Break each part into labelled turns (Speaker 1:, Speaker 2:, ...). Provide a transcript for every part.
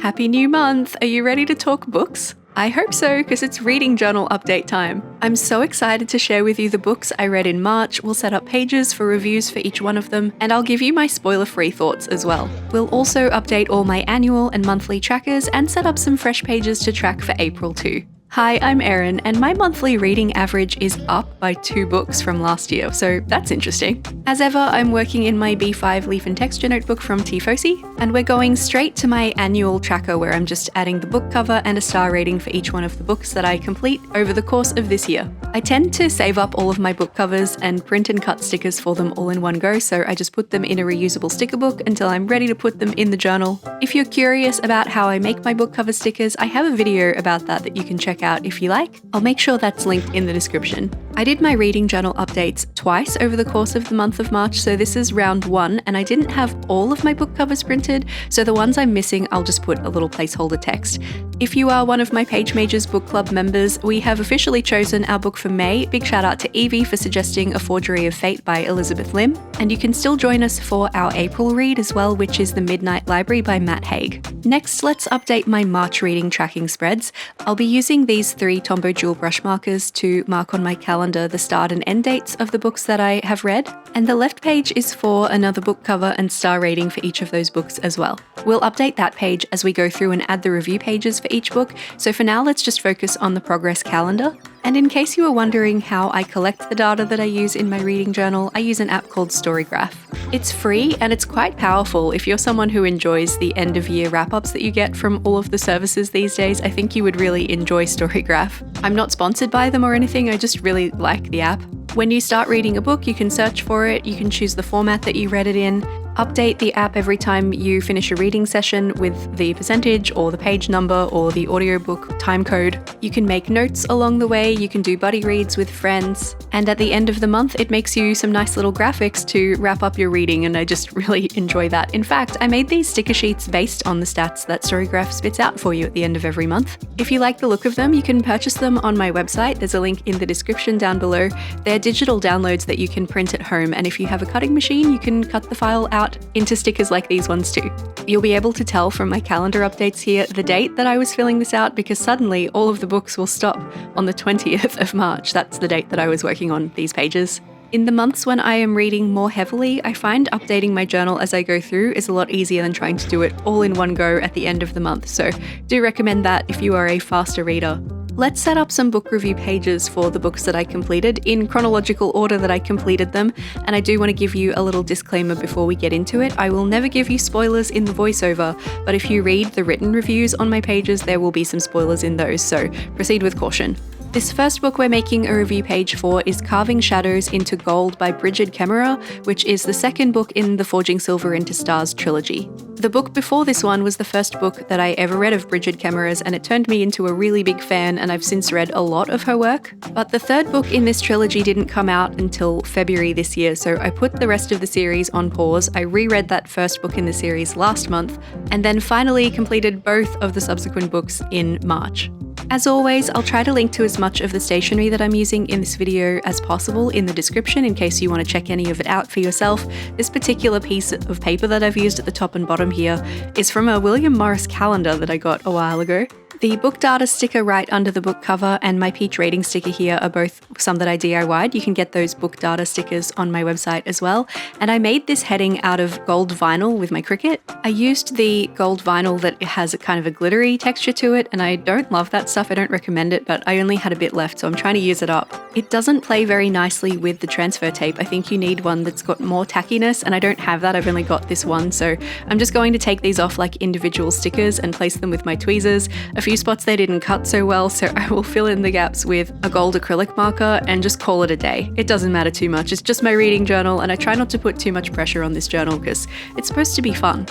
Speaker 1: Happy new month! Are you ready to talk books? I hope so, because it's reading journal update time. I'm so excited to share with you the books I read in March. We'll set up pages for reviews for each one of them, and I'll give you my spoiler-free thoughts as well. We'll also update all my annual and monthly trackers and set up some fresh pages to track for April too. Hi, I'm Erin, and my monthly reading average is up by 2 books from last year, so that's interesting. As ever, I'm working in my B5 Leaf and Texture notebook from Fossey, and we're going straight to my annual tracker where I'm just adding the book cover and a star rating for each one of the books that I complete over the course of this year. I tend to save up all of my book covers and print and cut stickers for them all in one go, so I just put them in a reusable sticker book until I'm ready to put them in the journal. If you're curious about how I make my book cover stickers, I have a video about that you can check out if you like. I'll make sure that's linked in the description. I did my reading journal updates twice over the course of the month of March, so this is round 1, and I didn't have all of my book covers printed, so the ones I'm missing I'll just put a little placeholder text. If you are one of my Page Majors book club members, we have officially chosen our book for May. Big shout out to Evie for suggesting A Forgery of Fate by Elizabeth Lim, and you can still join us for our April read as well, which is The Midnight Library by Matt Haig. Next, let's update my March reading tracking spreads. I'll be using these 3 Tombow Jewel brush markers to mark on my calendar the start and end dates of the books that I have read, and the left page is for another book cover and star rating for each of those books as well. We'll update that page as we go through and add the review pages for each book, so for now let's just focus on the progress calendar. And in case you were wondering how I collect the data that I use in my reading journal, I use an app called Storygraph. It's free and it's quite powerful. If you're someone who enjoys the end of year wrap-ups that you get from all of the services these days, I think you would really enjoy Storygraph. I'm not sponsored by them or anything, I just really like the app. When you start reading a book, you can search for it, you can choose the format that you read it in, update the app every time you finish a reading session with the percentage or the page number or the audiobook time code. You can make notes along the way, you can do buddy reads with friends, and at the end of the month it makes you some nice little graphics to wrap up your reading, and I just really enjoy that. In fact, I made these sticker sheets based on the stats that Storygraph spits out for you at the end of every month. If you like the look of them, you can purchase them on my website. There's a link in the description down below. They're digital downloads that you can print at home, and if you have a cutting machine, you can cut the file out into stickers like these ones too. You'll be able to tell from my calendar updates here the date that I was filling this out, because suddenly all of the books will stop on the 20th of March. That's the date that I was working on these pages. In the months when I am reading more heavily, I find updating my journal as I go through is a lot easier than trying to do it all in one go at the end of the month, so do recommend that if you are a faster reader. Let's set up some book review pages for the books that I completed in chronological order that I completed them, and I do want to give you a little disclaimer before we get into it. I will never give you spoilers in the voiceover, but if you read the written reviews on my pages, there will be some spoilers in those, so proceed with caution. This first book we're making a review page for is Carving Shadows into Gold by Brigid Kemmerer, which is the second book in the Forging Silver into Stars trilogy. The book before this one was the first book that I ever read of Brigid Kemmerer's, and it turned me into a really big fan, and I've since read a lot of her work. But the third book in this trilogy didn't come out until February this year, so I put the rest of the series on pause. I reread that first book in the series last month, and then finally completed both of the subsequent books in March. As always, I'll try to link to as much of the stationery that I'm using in this video as possible in the description in case you want to check any of it out for yourself. This particular piece of paper that I've used at the top and bottom here is from a William Morris calendar that I got a while ago. The book data sticker right under the book cover and my peach rating sticker here are both some that I DIY'd. You can get those book data stickers on my website as well. And I made this heading out of gold vinyl with my Cricut. I used the gold vinyl that has a kind of a glittery texture to it, and I don't love that stuff. I don't recommend it, but I only had a bit left, so I'm trying to use it up. It doesn't play very nicely with the transfer tape. I think you need one that's got more tackiness, and I don't have that. I've only got this one, so I'm just going to take these off like individual stickers and place them with my tweezers. A few spots they didn't cut so well, so I will fill in the gaps with a gold acrylic marker and just call it a day. It doesn't matter too much. It's just my reading journal, and I try not to put too much pressure on this journal because it's supposed to be fun.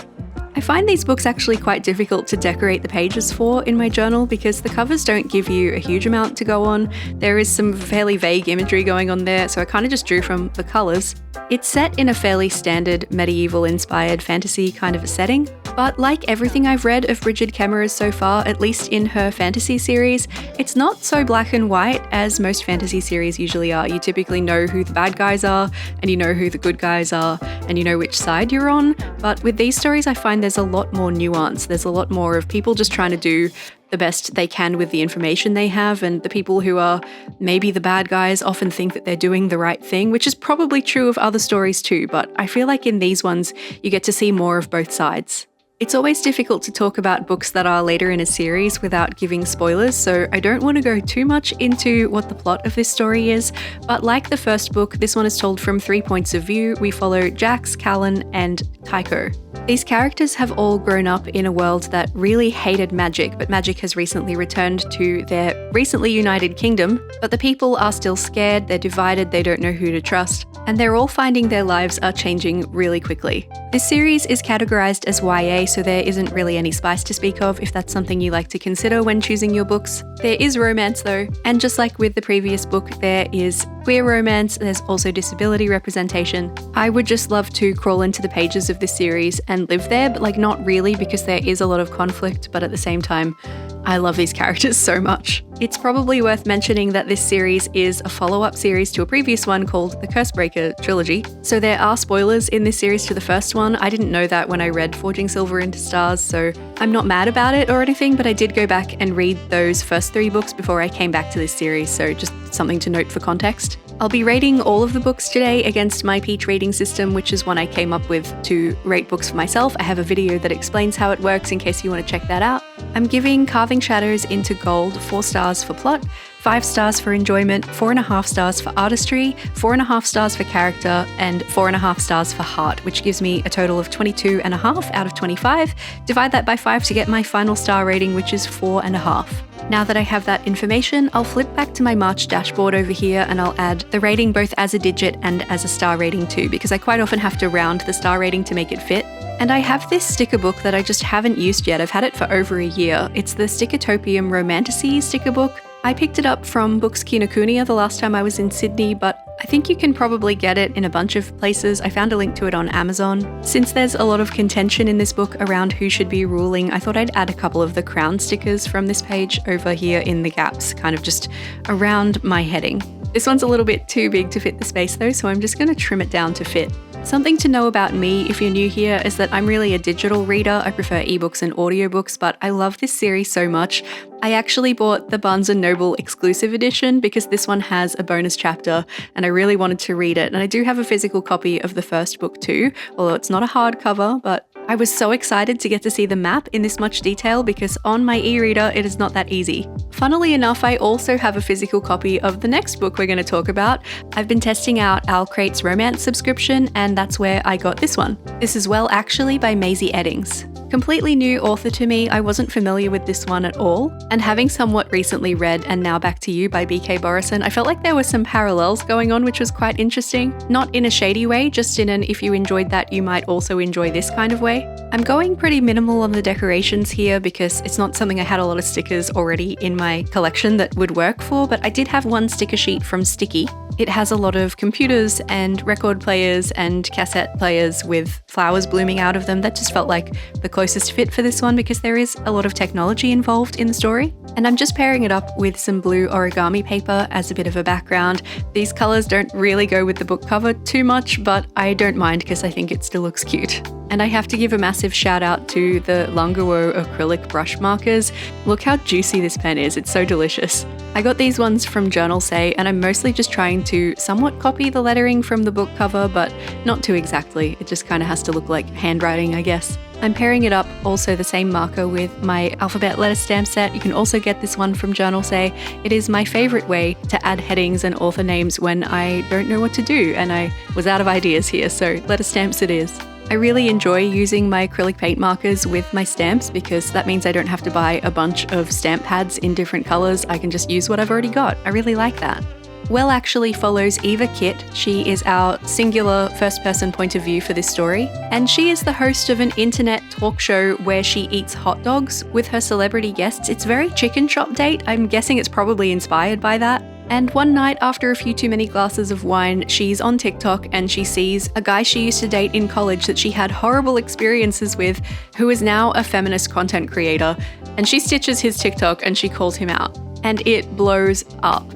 Speaker 1: I find these books actually quite difficult to decorate the pages for in my journal because the covers don't give you a huge amount to go on. There is some fairly vague imagery going on there, so I kind of just drew from the colours. It's set in a fairly standard medieval-inspired fantasy kind of a setting, but like everything I've read of Brigid Kemmerer's so far, at least in her fantasy series, it's not so black and white as most fantasy series usually are. You typically know who the bad guys are, and you know who the good guys are, and you know which side you're on, but with these stories I find find there's a lot more nuance. There's a lot more of people just trying to do the best they can with the information they have, and the people who are maybe the bad guys often think that they're doing the right thing, which is probably true of other stories too, but I feel like in these ones you get to see more of both sides. It's always difficult to talk about books that are later in a series without giving spoilers, so I don't want to go too much into what the plot of this story is, but like the first book, this one is told from 3 points of view. We follow Jax, Callan, and Tycho. These characters have all grown up in a world that really hated magic, but magic has recently returned to their recently united kingdom, but the people are still scared, they're divided, they don't know who to trust, and they're all finding their lives are changing really quickly. This series is categorized as YA, so there isn't really any spice to speak of if that's something you like to consider when choosing your books. There is romance though, and just like with the previous book, there is queer romance, there's also disability representation. I would just love to crawl into the pages of this series and live there, but like not really, because there is a lot of conflict, but at the same time, I love these characters so much. It's probably worth mentioning that this series is a follow-up series to a previous one called the Cursebreaker trilogy. So there are spoilers in this series to the first one. I didn't know that when I read Forging Silver into Stars, so I'm not mad about it or anything, but I did go back and read those first 3 books before I came back to this series, so just something to note for context. I'll be rating all of the books today against my Peach rating system, which is one I came up with to rate books for myself. I have a video that explains how it works in case you want to check that out. I'm giving Carving Shadows into Gold 4 stars for plot, 5 stars for enjoyment, 4.5 stars for artistry, 4.5 stars for character, and 4.5 stars for heart, which gives me a total of 22.5 out of 25. Divide that by 5 to get my final star rating, which is 4.5. Now that I have that information, I'll flip back to my March dashboard over here and I'll add the rating both as a digit and as a star rating too, because I quite often have to round the star rating to make it fit. And I have this sticker book that I just haven't used yet. I've had it for over a year. It's the Stickertopium Romanticy sticker book. I picked it up from Books Kinokuniya the last time I was in Sydney, but I think you can probably get it in a bunch of places. I found a link to it on Amazon. Since there's a lot of contention in this book around who should be ruling, I thought I'd add a couple of the crown stickers from this page over here in the gaps, kind of just around my heading. This one's a little bit too big to fit the space though, so I'm just going to trim it down to fit. Something to know about me if you're new here is that I'm really a digital reader. I prefer ebooks and audiobooks, but I love this series so much. I actually bought the Barnes & Noble exclusive edition because this one has a bonus chapter and I really wanted to read it. And I do have a physical copy of the first book too, although it's not a hardcover, but I was so excited to get to see the map in this much detail because on my e-reader it is not that easy. Funnily enough, I also have a physical copy of the next book we're going to talk about. I've been testing out Al Crate's romance subscription and that's where I got this one. This is Well Actually by Mazey Eddings. Completely new author to me, I wasn't familiar with this one at all, and having somewhat recently read And Now Back to You by B.K. Borison, I felt like there were some parallels going on, which was quite interesting. Not in a shady way, just in an if you enjoyed that, you might also enjoy this kind of way. I'm going pretty minimal on the decorations here because it's not something I had a lot of stickers already in my collection that would work for, but I did have one sticker sheet from Sticky. It has a lot of computers and record players and cassette players with flowers blooming out of them. That just felt like the closest fit for this one because there is a lot of technology involved in the story. And I'm just pairing it up with some blue origami paper as a bit of a background. These colours don't really go with the book cover too much, but I don't mind because I think it still looks cute. And I have to give a massive shout out to the Languo acrylic brush markers. Look how juicy this pen is, it's so delicious. I got these ones from Journal Say and I'm mostly just trying to somewhat copy the lettering from the book cover, but not too exactly. It just kind of has to look like handwriting, I guess. I'm pairing it up also the same marker with my alphabet letter stamp set. You can also get this one from Journal Say. It is my favourite way to add headings and author names when I don't know what to do and I was out of ideas here, so letter stamps it is. I really enjoy using my acrylic paint markers with my stamps because that means I don't have to buy a bunch of stamp pads in different colours. I can just use what I've already got. I really like that. Well Actually follows Eva Kitt. She is our singular first-person point of view for this story, and she is the host of an internet talk show where she eats hot dogs with her celebrity guests. It's very Chicken Shop Date. I'm guessing it's probably inspired by that. And one night, after a few too many glasses of wine, she's on TikTok and she sees a guy she used to date in college that she had horrible experiences with, who is now a feminist content creator. And she stitches his TikTok and she calls him out. And it blows up.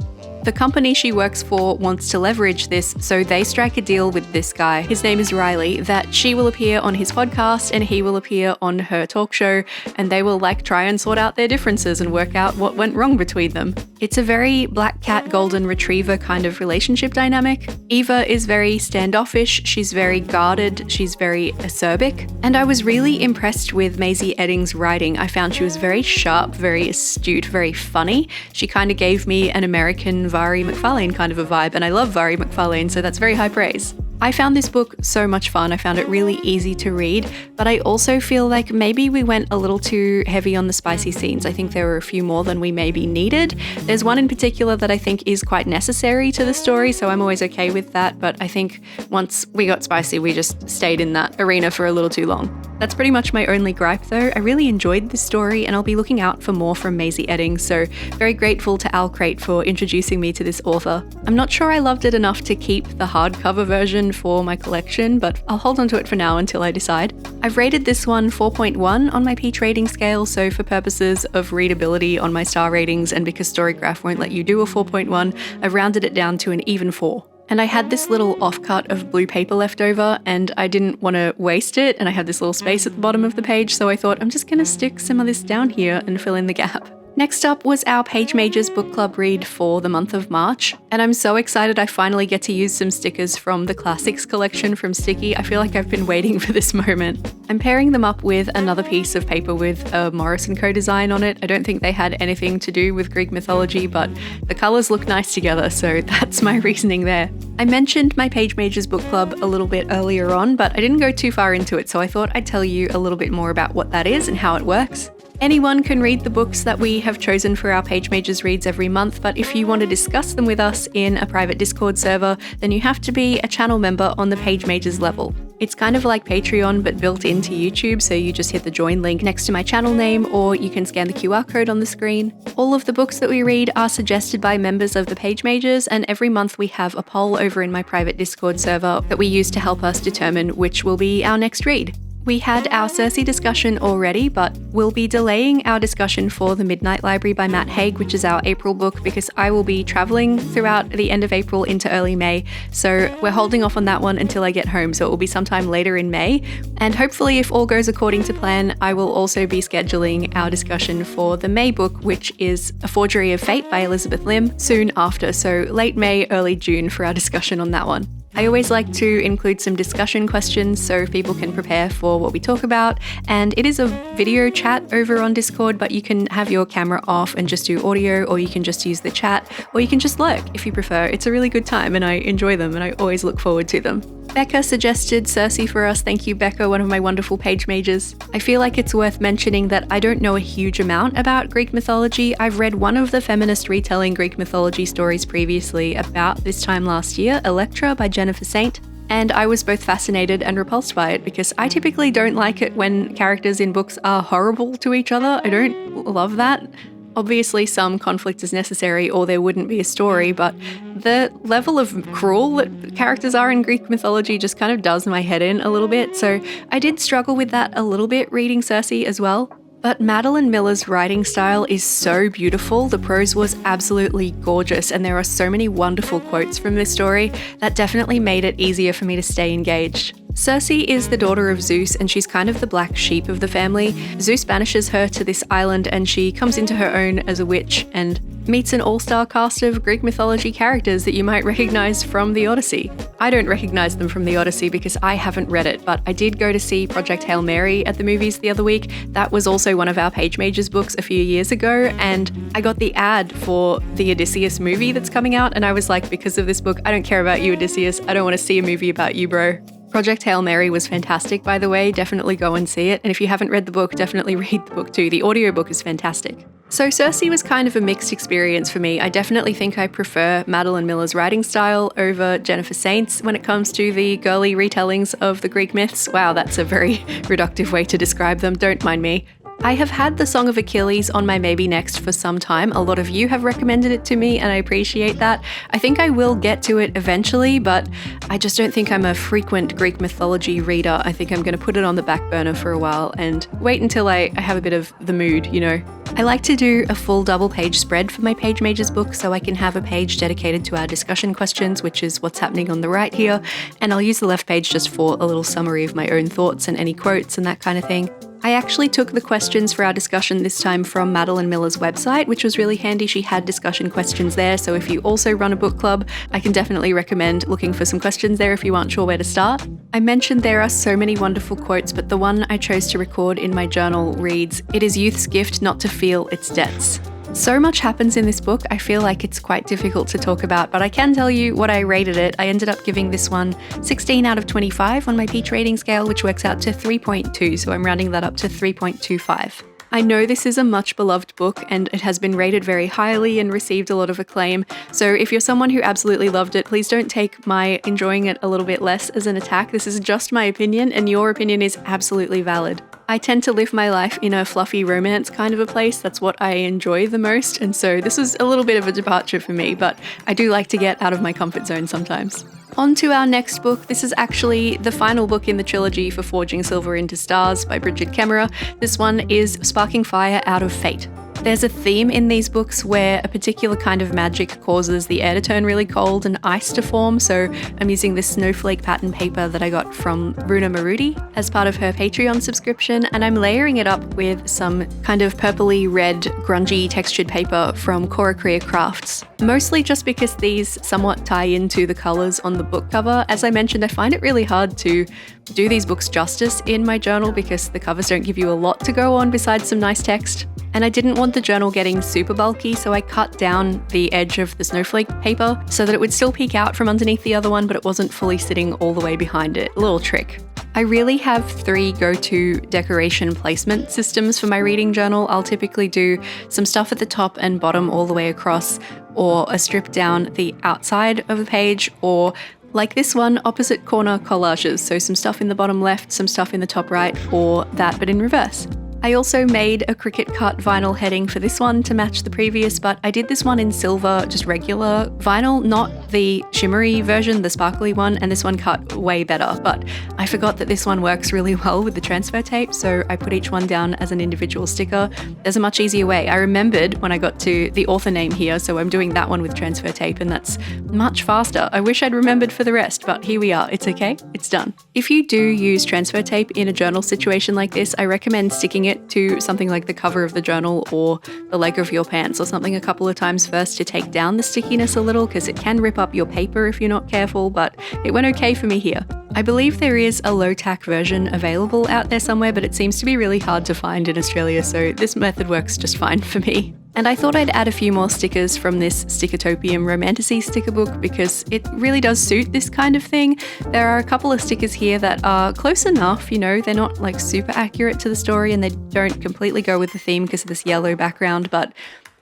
Speaker 1: The company she works for wants to leverage this, so they strike a deal with this guy, his name is Riley, that she will appear on his podcast and he will appear on her talk show, and they will try and sort out their differences and work out what went wrong between them. It's a very black cat golden retriever kind of relationship dynamic. Eva is very standoffish, she's very guarded, she's very acerbic, and I was really impressed with Mazey Eddings' writing. I found she was very sharp, very astute, very funny. She kind of gave me an American Vari McFarlane kind of a vibe, and I love Vari McFarlane, so that's very high praise. I found this book so much fun. I found it really easy to read, but I also feel like maybe we went a little too heavy on the spicy scenes. I think there were a few more than we maybe needed. There's one in particular that I think is quite necessary to the story, so I'm always okay with that, but I think once we got spicy, we just stayed in that arena for a little too long. That's pretty much my only gripe though. I really enjoyed this story and I'll be looking out for more from Mazey Eddings, so very grateful to Al Crate for introducing me to this author. I'm not sure I loved it enough to keep the hardcover version for my collection, but I'll hold on to it for now until I decide. I've rated this one 4.1 on my Peach rating scale, so for purposes of readability on my star ratings and because Storygraph won't let you do a 4.1, I've rounded it down to an even 4. And I had this little offcut of blue paper left over and I didn't want to waste it, and I had this little space at the bottom of the page, so I thought I'm just going to stick some of this down here and fill in the gap. Next up was our Page Majors book club read for the month of March, and I'm so excited I finally get to use some stickers from the Classics collection from Sticky. I feel like I've been waiting for this moment. I'm pairing them up with another piece of paper with a Morris & Co design on it. I don't think they had anything to do with Greek mythology, but the colours look nice together, so that's my reasoning there. I mentioned my Page Majors book club a little bit earlier on, but I didn't go too far into it, so I thought I'd tell you a little bit more about what that is and how it works. Anyone can read the books that we have chosen for our Page Majors reads every month, but if you want to discuss them with us in a private Discord server, then you have to be a channel member on the Page Majors level. It's kind of like Patreon but built into YouTube, so you just hit the join link next to my channel name, or you can scan the QR code on the screen. All of the books that we read are suggested by members of the Page Majors, and every month we have a poll over in my private Discord server that we use to help us determine which will be our next read. We had our Circe discussion already, but we'll be delaying our discussion for The Midnight Library by Matt Haig, which is our April book, because I will be traveling throughout the end of April into early May, so we're holding off on that one until I get home, so it will be sometime later in May. And hopefully, if all goes according to plan, I will also be scheduling our discussion for the May book, which is A Forgery of Fate by Elizabeth Lim, soon after, so late May, early June for our discussion on that one. I always like to include some discussion questions so people can prepare for what we talk about, and it is a video chat over on Discord, but you can have your camera off and just do audio, or you can just use the chat, or you can just lurk if you prefer. It's a really good time and I enjoy them and I always look forward to them. Becca suggested Circe for us. Thank you, Becca, one of my wonderful Page Majors. I feel like it's worth mentioning that I don't know a huge amount about Greek mythology. I've read one of the feminist retelling Greek mythology stories previously about this time last year, Electra by Jennifer Saint, and I was both fascinated and repulsed by it because I typically don't like it when characters in books are horrible to each other. I don't love that. Obviously, some conflict is necessary or there wouldn't be a story, but the level of cruel that characters are in Greek mythology just kind of does my head in a little bit, so I did struggle with that a little bit reading Circe as well. But Madeline Miller's writing style is so beautiful. The prose was absolutely gorgeous, and there are so many wonderful quotes from this story that definitely made it easier for me to stay engaged. Circe is the daughter of Zeus, and she's kind of the black sheep of the family. Zeus banishes her to this island, and she comes into her own as a witch and meets an all-star cast of Greek mythology characters that you might recognize from the Odyssey. I don't recognize them from the Odyssey because I haven't read it, but I did go to see Project Hail Mary at the movies the other week. That was also one of our Page Majors books a few years ago, and I got the ad for the Odysseus movie that's coming out, and I was like, because of this book, I don't care about you, Odysseus. I don't want to see a movie about you, bro. Project Hail Mary was fantastic, by the way. Definitely go and see it. And if you haven't read the book, definitely read the book too. The audiobook is fantastic. So Circe was kind of a mixed experience for me. I definitely think I prefer Madeline Miller's writing style over Jennifer Saint's when it comes to the girly retellings of the Greek myths. Wow, that's a very reductive way to describe them. Don't mind me. I have had The Song of Achilles on my maybe next for some time. A lot of you have recommended it to me and I appreciate that. I think I will get to it eventually, but I just don't think I'm a frequent Greek mythology reader. I think I'm going to put it on the back burner for a while and wait until I have a bit of the mood, you know. I like to do a full double page spread for my Page Majors book so I can have a page dedicated to our discussion questions, which is what's happening on the right here, and I'll use the left page just for a little summary of my own thoughts and any quotes and that kind of thing. I actually took the questions for our discussion this time from Madeline Miller's website, which was really handy. She had discussion questions there, so if you also run a book club, I can definitely recommend looking for some questions there if you aren't sure where to start. I mentioned there are so many wonderful quotes, but the one I chose to record in my journal reads, "It is youth's gift not to feel its debts." So much happens in this book, I feel like it's quite difficult to talk about, but I can tell you what I rated it. I ended up giving this one 16 out of 25 on my Peach rating scale, which works out to 3.2, so I'm rounding that up to 3.25. I know this is a much beloved book and it has been rated very highly and received a lot of acclaim, so if you're someone who absolutely loved it, please don't take my enjoying it a little bit less as an attack. This is just my opinion and your opinion is absolutely valid. I tend to live my life in a fluffy romance kind of a place. That's what I enjoy the most, and so this was a little bit of a departure for me, but I do like to get out of my comfort zone sometimes. On to our next book. This is actually the final book in the trilogy for Forging Silver into Stars by Brigid Kemmerer. This one is Sparking Fire Out of Fate. There's a theme in these books where a particular kind of magic causes the air to turn really cold and ice to form, so I'm using this snowflake pattern paper that I got from Runa Marudi as part of her Patreon subscription, and I'm layering it up with some kind of purpley red grungy textured paper from Cora Crea Crafts, mostly just because these somewhat tie into the colours on the book cover. As I mentioned, I find it really hard to do these books justice in my journal because the covers don't give you a lot to go on besides some nice text. And I didn't want the journal getting super bulky, so I cut down the edge of the snowflake paper so that it would still peek out from underneath the other one, but it wasn't fully sitting all the way behind it. A little trick. I really have 3 go-to decoration placement systems for my reading journal. I'll typically do some stuff at the top and bottom all the way across, or a strip down the outside of a page, or like this one, opposite corner collages. So some stuff in the bottom left, some stuff in the top right, or that but in reverse. I also made a Cricut cut vinyl heading for this one to match the previous, but I did this one in silver, just regular vinyl, not the shimmery version, the sparkly one, and this one cut way better. But I forgot that this one works really well with the transfer tape, so I put each one down as an individual sticker. There's a much easier way. I remembered when I got to the author name here, so I'm doing that one with transfer tape, and that's much faster. I wish I'd remembered for the rest, but here we are. It's okay, it's done. If you do use transfer tape in a journal situation like this, I recommend sticking it to something like the cover of the journal or the leg of your pants or something a couple of times first to take down the stickiness a little, because it can rip up your paper if you're not careful, but it went okay for me here. I believe there is a low-tack version available out there somewhere, but it seems to be really hard to find in Australia, so this method works just fine for me. And I thought I'd add a few more stickers from this Stickertopium Romantasy sticker book because it really does suit this kind of thing. There are a couple of stickers here that are close enough, you know, they're not like super accurate to the story and they don't completely go with the theme because of this yellow background, but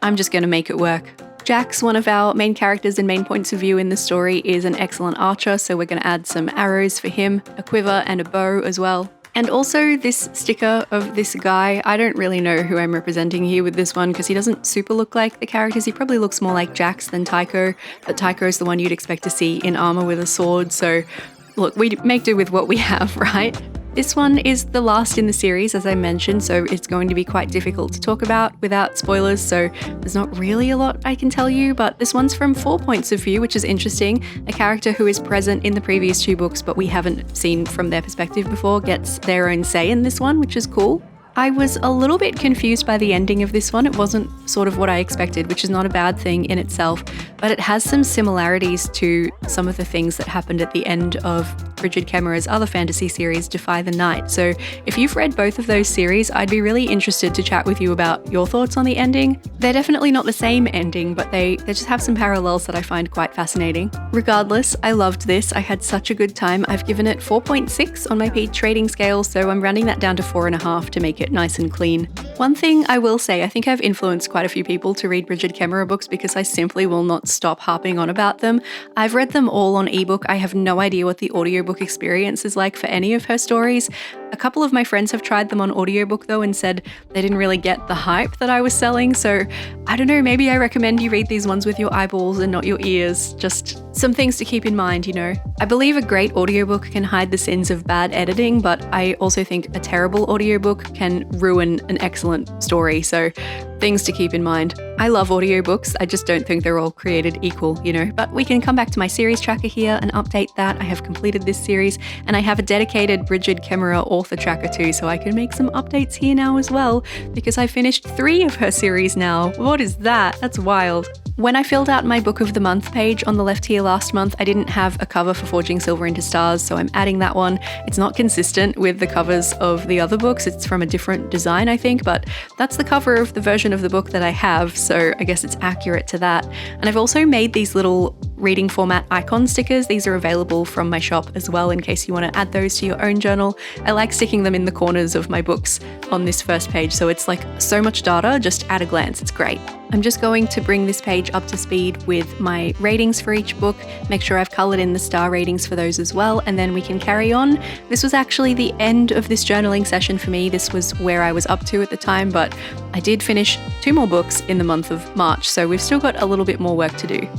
Speaker 1: I'm just going to make it work. Jax, one of our main characters and main points of view in the story, is an excellent archer, so we're going to add some arrows for him, a quiver and a bow as well. And also this sticker of this guy, I don't really know who I'm representing here with this one because he doesn't super look like the characters. He probably looks more like Jax than Tycho, but Tycho is the one you'd expect to see in armor with a sword. So look, we make do with what we have, right? This one is the last in the series, as I mentioned, so it's going to be quite difficult to talk about without spoilers, so there's not really a lot I can tell you, but this one's from 4 points of view, which is interesting. A character who is present in the previous 2 books, but we haven't seen from their perspective before, gets their own say in this one, which is cool. I was a little bit confused by the ending of this one. It wasn't sort of what I expected, which is not a bad thing in itself, but it has some similarities to some of the things that happened at the end of Brigid Kemmerer's other fantasy series, Defy the Night. So if you've read both of those series, I'd be really interested to chat with you about your thoughts on the ending. They're definitely not the same ending, but they just have some parallels that I find quite fascinating. Regardless, I loved this. I had such a good time. I've given it 4.6 on my Peach rating scale, so I'm rounding that down to 4.5 to make it nice and clean. One thing I will say, I think I've influenced quite a few people to read Brigid Kemmerer books because I simply will not stop harping on about them. I've read them all on ebook. I have no idea what the audiobook audiobook experience is like for any of her stories. A couple of my friends have tried them on audiobook though and said they didn't really get the hype that I was selling, so I don't know, maybe I recommend you read these ones with your eyeballs and not your ears. Just some things to keep in mind, you know. I believe a great audiobook can hide the sins of bad editing, but I also think a terrible audiobook can ruin an excellent story, so things to keep in mind. I love audiobooks, I just don't think they're all created equal, you know. But we can come back to my series tracker here and update that. I have completed this series and I have a dedicated Brigid Kemmerer author tracker too, so I can make some updates here now as well, because I finished 3 of her series now. What is that? That's wild. When I filled out my Book of the Month page on the left here last month, I didn't have a cover for Forging Silver into Stars, so I'm adding that one. It's not consistent with the covers of the other books. It's from a different design, I think, but that's the cover of the version of the book that I have, so I guess it's accurate to that. And I've also made these little reading format icon stickers. These are available from my shop as well in case you want to add those to your own journal. I like sticking them in the corners of my books on this first page, so it's like so much data just at a glance. It's great. I'm just going to bring this page up to speed with my ratings for each book, make sure I've coloured in the star ratings for those as well, and then we can carry on. This was actually the end of this journaling session for me. This was where I was up to at the time, but I did finish 2 more books in the month of March, so we've still got a little bit more work to do.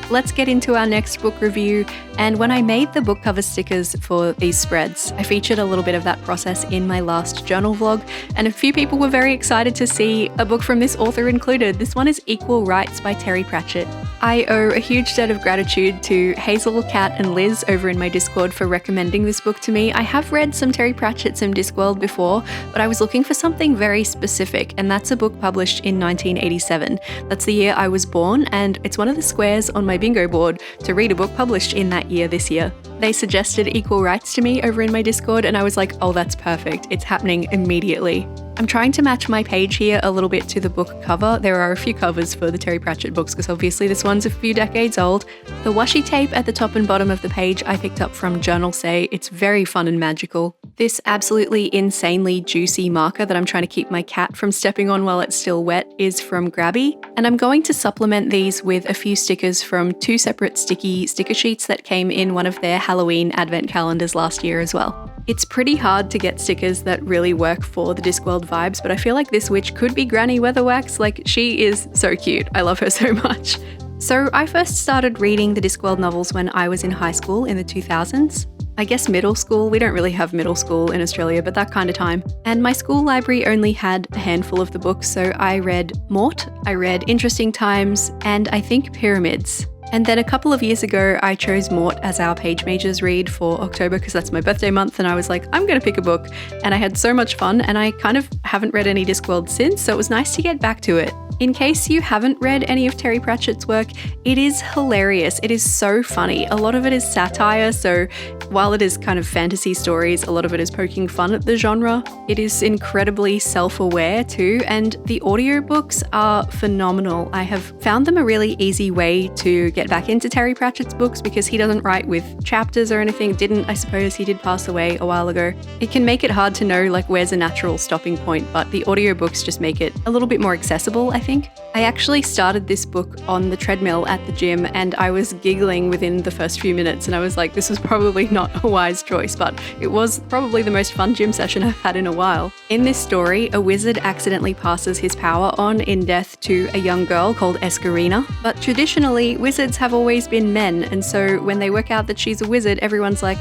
Speaker 1: Let's get into our next book review, and when I made the book cover stickers for these spreads, I featured a little bit of that process in my last journal vlog, and a few people were very excited to see a book from this author included. This one is Equal Rites by Terry Pratchett. I owe a huge debt of gratitude to Hazel, Kat and Liz over in my Discord for recommending this book to me. I have read some Terry Pratchett, some Discworld before, but I was looking for something very specific, and that's a book published in 1987. That's the year I was born, and it's one of the squares on my bingo board to read a book published in that year this year. They suggested Equal Rites to me over in my Discord, and I was like, oh, that's perfect. It's happening immediately. I'm trying to match my page here a little bit to the book cover. There are a few covers for the Terry Pratchett books because obviously this one's a few decades old. The washi tape at the top and bottom of the page I picked up from Journal Say. It's very fun and magical. This absolutely insanely juicy marker that I'm trying to keep my cat from stepping on while it's still wet is from Grabby, and I'm going to supplement these with a few stickers from 2 separate sticky sticker sheets that came in one of their Halloween advent calendars last year as well. It's pretty hard to get stickers that really work for the Discworld vibes, but I feel like this witch could be Granny Weatherwax. Like, she is so cute. I love her so much. So I first started reading the Discworld novels when I was in high school in the 2000s. I guess middle school. We don't really have middle school in Australia, but that kind of time. And my school library only had a handful of the books, so I read Mort, I read Interesting Times, and I think Pyramids. And then a couple of years ago, I chose Mort as our Page Majors read for October because that's my birthday month, and I was like, I'm going to pick a book. And I had so much fun, and I kind of haven't read any Discworld since, so it was nice to get back to it. In case you haven't read any of Terry Pratchett's work, it is hilarious. It is so funny. A lot of it is satire, so while it is kind of fantasy stories, a lot of it is poking fun at the genre. It is incredibly self-aware too, and the audiobooks are phenomenal. I have found them a really easy way to get back into Terry Pratchett's books because he doesn't write with chapters or anything. I suppose he did pass away a while ago. It can make it hard to know like where's a natural stopping point, but the audiobooks just make it a little bit more accessible, I think. I actually started this book on the treadmill at the gym, and I was giggling within the first few minutes, and I was like, this was probably not a wise choice, but it was probably the most fun gym session I've had in a while. In this story, a wizard accidentally passes his power on in death to a young girl called Escarina, but traditionally, wizards have always been men, and so when they work out that she's a wizard, everyone's like,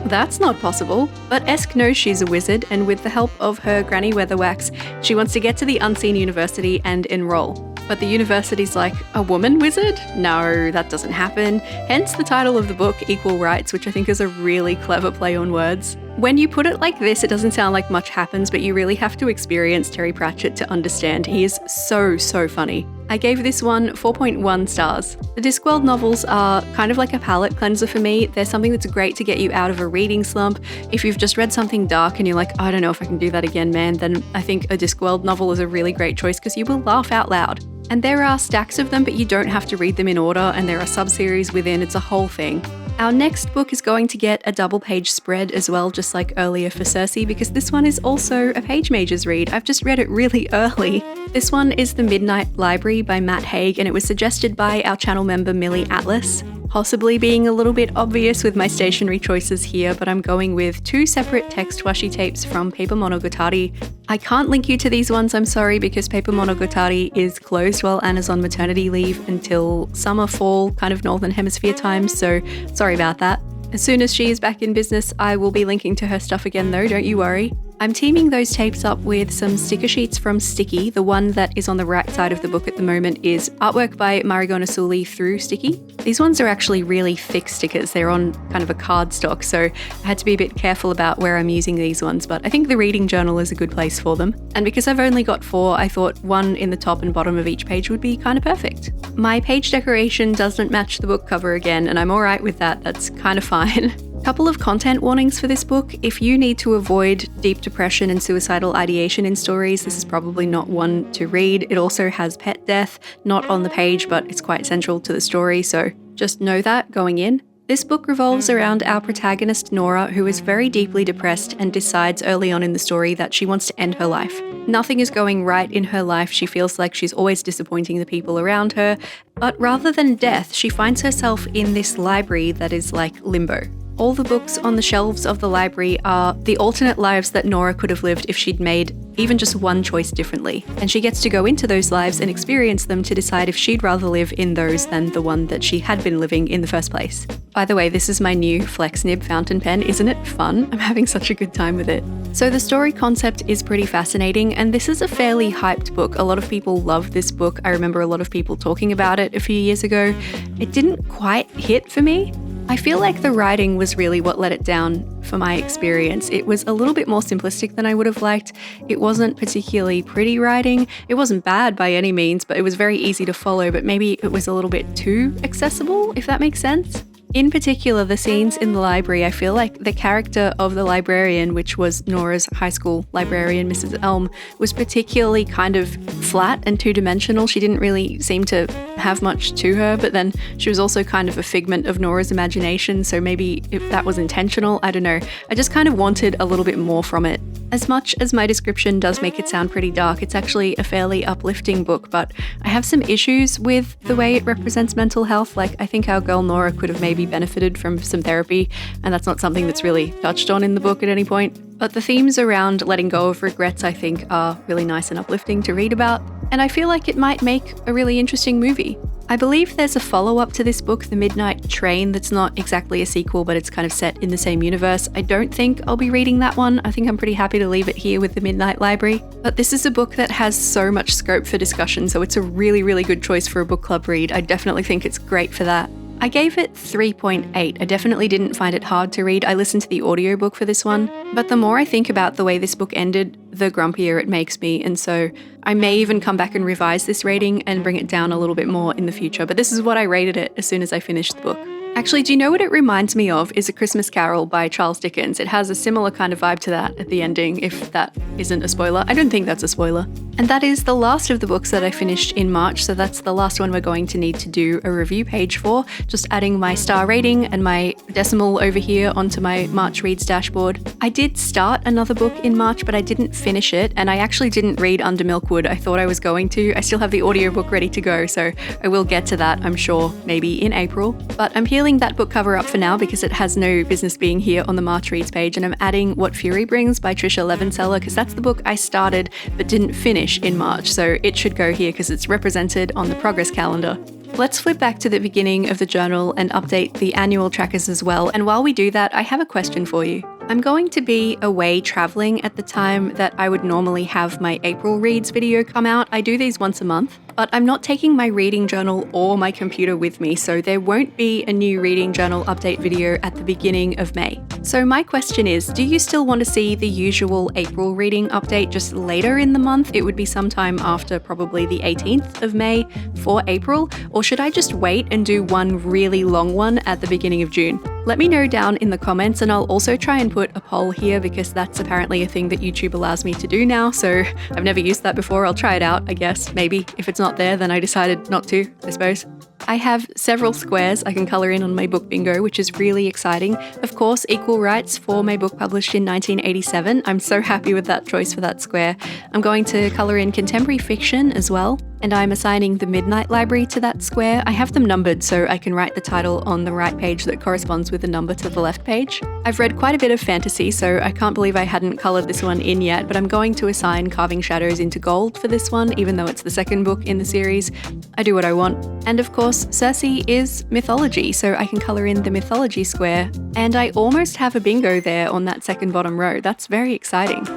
Speaker 1: that's not possible. But Esk knows she's a wizard, and with the help of her Granny Weatherwax, she wants to get to the Unseen University and enroll. But the university's like, a woman wizard? No, that doesn't happen. Hence the title of the book, Equal Rites, which I think is a really clever play on words. When you put it like this, it doesn't sound like much happens, but you really have to experience Terry Pratchett to understand. He is so funny. I gave this one 4.1 stars. The Discworld novels are kind of like a palate cleanser for me. They're something that's great to get you out of a reading slump. If you've just read something dark and you're like, I don't know if I can do that again, man, then I think a Discworld novel is a really great choice because you will laugh out loud. And there are stacks of them, but you don't have to read them in order, and there are sub-series within. It's a whole thing. Our next book is going to get a double-page spread as well, just like earlier for Circe, because this one is also a Page Majors read. I've just read it really early. This one is The Midnight Library by Matt Haig, and it was suggested by our channel member Millie Atlas. Possibly being a little bit obvious with my stationery choices here, but I'm going with 2 separate text washi tapes from Paper Monogatari. I can't link you to these ones, I'm sorry, because Paper Monogatari is closed while Anna's on maternity leave until summer, fall, kind of Northern Hemisphere time, so sorry about that. As soon as she is back in business, I will be linking to her stuff again though, don't you worry. I'm teaming those tapes up with some sticker sheets from Sticky. The one that is on the right side of the book at the moment is artwork by Marigo Nasuli through Sticky. These ones are actually really thick stickers. They're on kind of a cardstock, so I had to be a bit careful about where I'm using these ones, but I think the reading journal is a good place for them. And because I've only got 4, I thought one in the top and bottom of each page would be kind of perfect. My page decoration doesn't match the book cover again, and I'm alright with that. That's kind of fine. Couple of content warnings for this book. If you need to avoid deep depression and suicidal ideation in stories, this is probably not one to read. It also has pet death, not on the page, but it's quite central to the story, so just know that going in. This book revolves around our protagonist Nora, who is very deeply depressed and decides early on in the story that she wants to end her life. Nothing is going right in her life. She feels like she's always disappointing the people around her, but rather than death, she finds herself in this library that is like limbo. All the books on the shelves of the library are the alternate lives that Nora could have lived if she'd made even just one choice differently, and she gets to go into those lives and experience them to decide if she'd rather live in those than the one that she had been living in the first place. By the way, this is my new Flex Nib fountain pen. Isn't it fun? I'm having such a good time with it. So the story concept is pretty fascinating, and this is a fairly hyped book. A lot of people love this book. I remember a lot of people talking about it a few years ago. It didn't quite hit for me. I feel like the writing was really what let it down for my experience. It was a little bit more simplistic than I would have liked. It wasn't particularly pretty writing. It wasn't bad by any means, but it was very easy to follow, but maybe it was a little bit too accessible, if that makes sense. In particular, the scenes in the library, I feel like the character of the librarian, which was Nora's high school librarian, Mrs. Elm, was particularly kind of flat and two-dimensional. She didn't really seem to have much to her, but then she was also kind of a figment of Nora's imagination, so maybe if that was intentional, I don't know. I just kind of wanted a little bit more from it. As much as my description does make it sound pretty dark, it's actually a fairly uplifting book, but I have some issues with the way it represents mental health. Like, I think our girl Nora could have maybe benefited from some therapy, and that's not something that's really touched on in the book at any point. But the themes around letting go of regrets, I think, are really nice and uplifting to read about, and I feel like it might make a really interesting movie. I believe there's a follow-up to this book, The Midnight Train, that's not exactly a sequel, but it's kind of set in the same universe. I don't think I'll be reading that one. I think I'm pretty happy to leave it here with The Midnight Library. But this is a book that has so much scope for discussion, so it's a really, really good choice for a book club read. I definitely think it's great for that. I gave it 3.8. I definitely didn't find it hard to read. I listened to the audiobook for this one, but the more I think about the way this book ended, the grumpier it makes me, and so I may even come back and revise this rating and bring it down a little bit more in the future, but this is what I rated it as soon as I finished the book. Actually, do you know what it reminds me of is A Christmas Carol by Charles Dickens. It has a similar kind of vibe to that at the ending, if that isn't a spoiler. I don't think that's a spoiler. And that is the last of the books that I finished in March, so that's the last one we're going to need to do a review page for, just adding my star rating and my decimal over here onto my March Reads dashboard. I did start another book in March, but I didn't finish it, and I actually didn't read Under Milkwood. I thought I was going to. I still have the audiobook ready to go, so I will get to that, I'm sure, maybe in April. But I'm peeling that book cover up for now because it has no business being here on the March Reads page, and I'm adding What Fury Brings by Trisha Levenseller because that's the book I started but didn't finish in March, so it should go here because it's represented on the progress calendar. Let's flip back to the beginning of the journal and update the annual trackers as well, and while we do that, I have a question for you. I'm going to be away traveling at the time that I would normally have my April Reads video come out. I do these once a month, but I'm not taking my reading journal or my computer with me, so there won't be a new reading journal update video at the beginning of May. So my question is, do you still want to see the usual April reading update just later in the month? It would be sometime after probably the 18th of May for April, or should I just wait and do one really long one at the beginning of June? Let me know down in the comments, and I'll also try and put a poll here because that's apparently a thing that YouTube allows me to do now, so I've never used that before. I'll try it out, I guess, maybe. If it's not there, then I decided not to, I suppose. I have several squares I can colour in on my book bingo, which is really exciting. Of course, equal rights for my book published in 1987. I'm so happy with that choice for that square. I'm going to colour in contemporary fiction as well, and I'm assigning the Midnight Library to that square. I have them numbered so I can write the title on the right page that corresponds with the number to the left page. I've read quite a bit of fantasy, so I can't believe I hadn't coloured this one in yet, but I'm going to assign Carving Shadows into gold for this one, even though it's the second book in the series. I do what I want. And of course, Circe is mythology, so I can colour in the mythology square, and I almost have a bingo there on that second bottom row. That's very exciting.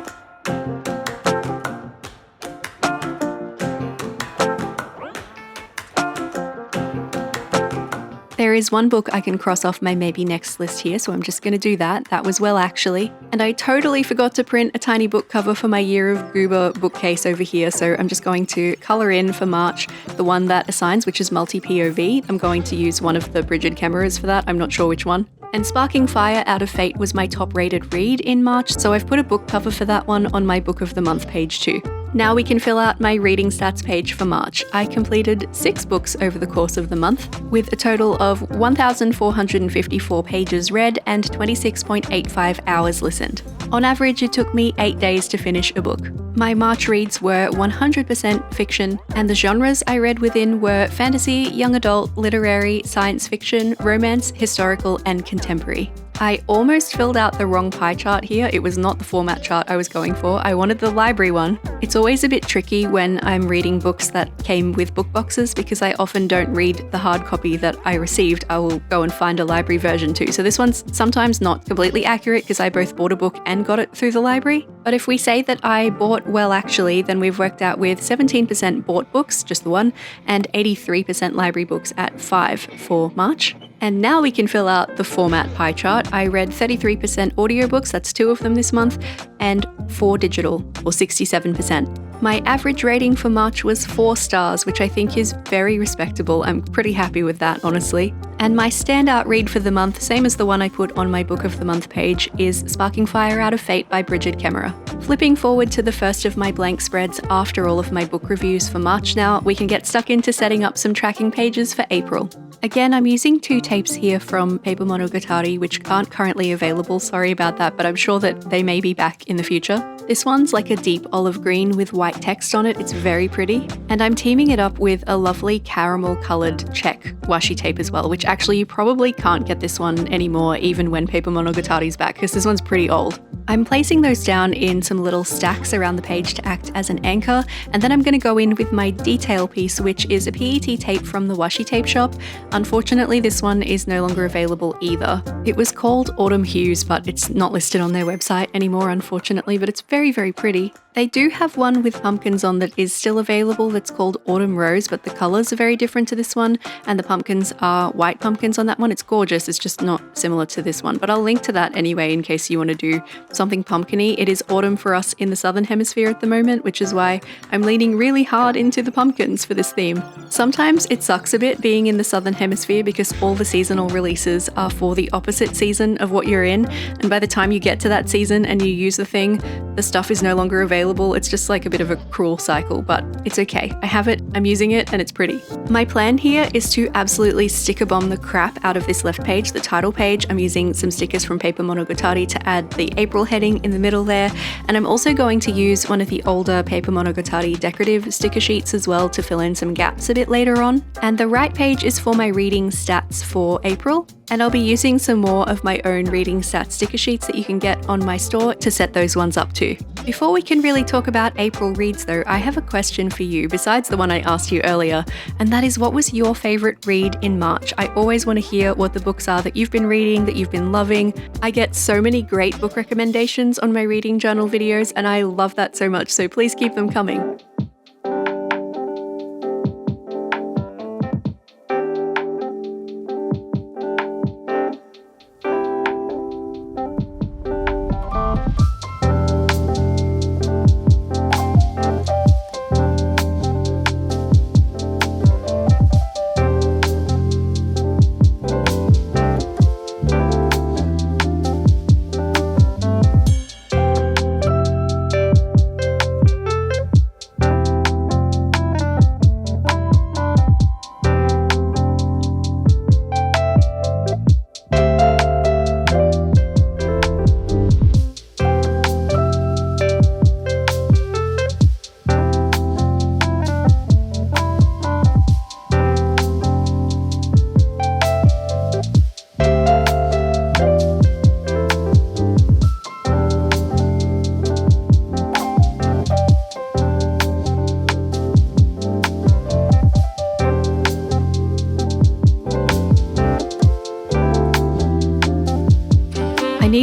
Speaker 1: There is one book I can cross off my maybe next list here, so I'm just going to do that. That was Well Actually. And I totally forgot to print a tiny book cover for my Year of Goober bookcase over here, so I'm just going to colour in for March the one that assigns, which is multi-POV. I'm going to use one of the Brigid Kemmerers for that, I'm not sure which one. And Sparking Fire Out of Fate was my top rated read in March, so I've put a book cover for that one on my Book of the Month page too. Now we can fill out my reading stats page for March. I completed 6 books over the course of the month, with a total of 1,454 pages read and 26.85 hours listened. On average, it took me 8 days to finish a book. My March reads were 100% fiction, and the genres I read within were fantasy, young adult, literary, science fiction, romance, historical, and contemporary. I almost filled out the wrong pie chart here. It was not the format chart I was going for. I wanted the library one. It's always a bit tricky when I'm reading books that came with book boxes because I often don't read the hard copy that I received. I will go and find a library version too. So this one's sometimes not completely accurate because I both bought a book and got it through the library. But if we say that I bought Well Actually, then we've worked out with 17% bought books, just the one, and 83% library books at 5 for March. And now we can fill out the format pie chart. I read 33% audiobooks, that's 2 of them this month, and 4 digital, or 67%. My average rating for March was 4 stars, which I think is very respectable. I'm pretty happy with that, honestly. And my standout read for the month, same as the one I put on my Book of the Month page, is Sparking Fire Out of Fate by Brigid Kemmerer. Flipping forward to the first of my blank spreads after all of my book reviews for March now, we can get stuck into setting up some tracking pages for April. Again, I'm using 2 tapes here from Paper Monogatari, which aren't currently available, sorry about that, but I'm sure that they may be back in the future. This one's like a deep olive green with white text on it, it's very pretty. And I'm teaming it up with a lovely caramel coloured check washi tape as well, which actually you probably can't get this one anymore even when Paper Monogatari's back, because this one's pretty old. I'm placing those down in some little stacks around the page to act as an anchor, and then I'm going to go in with my detail piece, which is a PET tape from the Washi tape shop. Unfortunately, this one is no longer available either. It was called Autumn Hues, but it's not listed on their website anymore, unfortunately, but it's very, very pretty. They do have one with pumpkins on that is still available that's called Autumn Rose, but the colours are very different to this one, and the pumpkins are white pumpkins on that one. It's gorgeous, it's just not similar to this one, but I'll link to that anyway in case you want to do something pumpkin-y. It is autumn for us in the Southern Hemisphere at the moment, which is why I'm leaning really hard into the pumpkins for this theme. Sometimes it sucks a bit being in the Southern Hemisphere because all the seasonal releases are for the opposite season of what you're in, and by the time you get to that season and you use the thing, the stuff is no longer available. It's just like a bit of a cruel cycle, but it's okay. I have it, I'm using it, and it's pretty. My plan here is to absolutely sticker bomb the crap out of this left page, the title page. I'm using some stickers from Paper Monogatari to add the April heading in the middle there, and I'm also going to use one of the older Paper Monogatari decorative sticker sheets as well to fill in some gaps a bit later on. And the right page is for my reading stats for April, and I'll be using some more of my own reading stats sticker sheets that you can get on my store to set those ones up too. Before we can really talk about April reads though, I have a question for you besides the one I asked you earlier, and that is, what was your favourite read in March? I always want to hear what the books are that you've been reading, that you've been loving. I get so many great book recommendations on my reading journal videos, and I love that so much, so please keep them coming.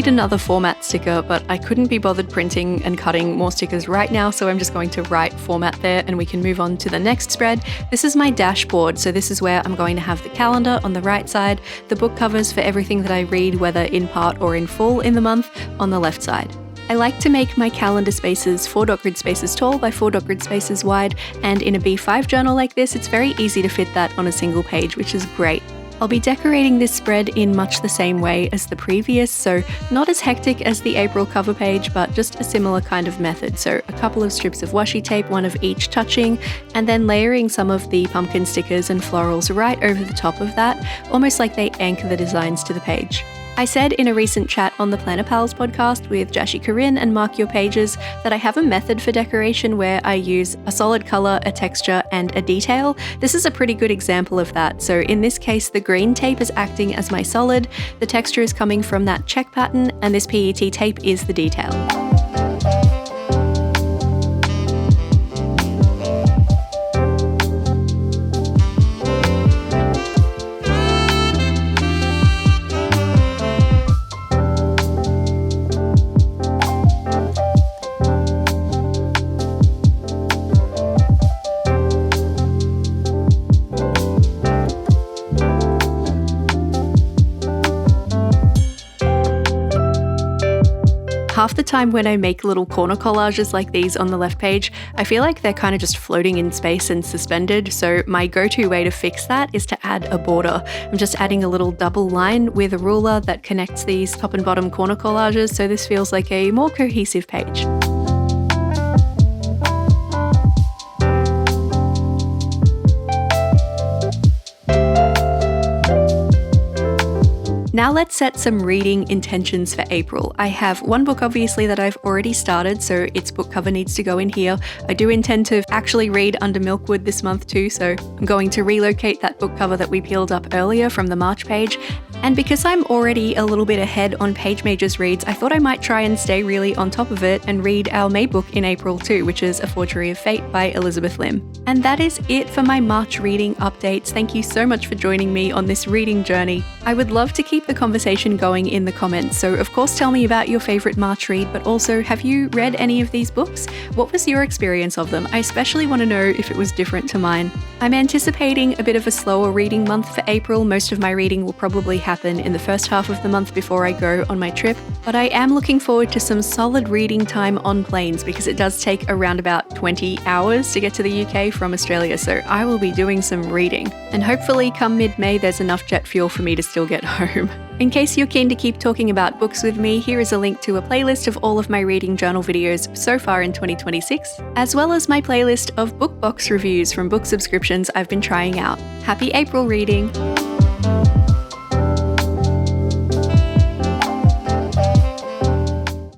Speaker 1: need another format sticker, but I couldn't be bothered printing and cutting more stickers right now, so I'm just going to write format there and we can move on to the next spread. This is my dashboard, so this is where I'm going to have the calendar on the right side, the book covers for everything that I read, whether in part or in full in the month, on the left side. I like to make my calendar spaces 4.grid spaces tall by 4.grid spaces wide, and in a B5 journal like this, it's very easy to fit that on a single page, which is great. I'll be decorating this spread in much the same way as the previous, so not as hectic as the April cover page, but just a similar kind of method. So a couple of strips of washi tape, one of each touching, and then layering some of the pumpkin stickers and florals right over the top of that, almost like they anchor the designs to the page. I said in a recent chat on the Planner Pals podcast with Jashi Corinne and Mark Your Pages that I have a method for decoration where I use a solid color, a texture, and a detail. This is a pretty good example of that. So in this case, the green tape is acting as my solid, the texture is coming from that check pattern, and this PET tape is the detail. Half the time when I make little corner collages like these on the left page, I feel like they're kind of just floating in space and suspended, so my go-to way to fix that is to add a border. I'm just adding a little double line with a ruler that connects these top and bottom corner collages, so this feels like a more cohesive page. Now let's set some reading intentions for April. I have one book obviously that I've already started, so its book cover needs to go in here. I do intend to actually read Under Milkwood this month too, so I'm going to relocate that book cover that we peeled up earlier from the March page. And because I'm already a little bit ahead on Page Majors reads, I thought I might try and stay really on top of it and read our May book in April too, which is A Forgery of Fate by Elizabeth Lim. And that is it for my March reading updates. Thank you so much for joining me on this reading journey. I would love to keep the conversation going in the comments, so of course tell me about your favourite March read, but also have you read any of these books? What was your experience of them? I especially want to know if it was different to mine. I'm anticipating a bit of a slower reading month for April. Most of my reading will probably happen in the first half of the month before I go on my trip, but I am looking forward to some solid reading time on planes because it does take around about 20 hours to get to the UK from Australia, so I will be doing some reading. And hopefully come mid-May there's enough jet fuel for me to still get home. In case you're keen to keep talking about books with me, here is a link to a playlist of all of my reading journal videos so far in 2026, as well as my playlist of book box reviews from book subscriptions I've been trying out. Happy April reading!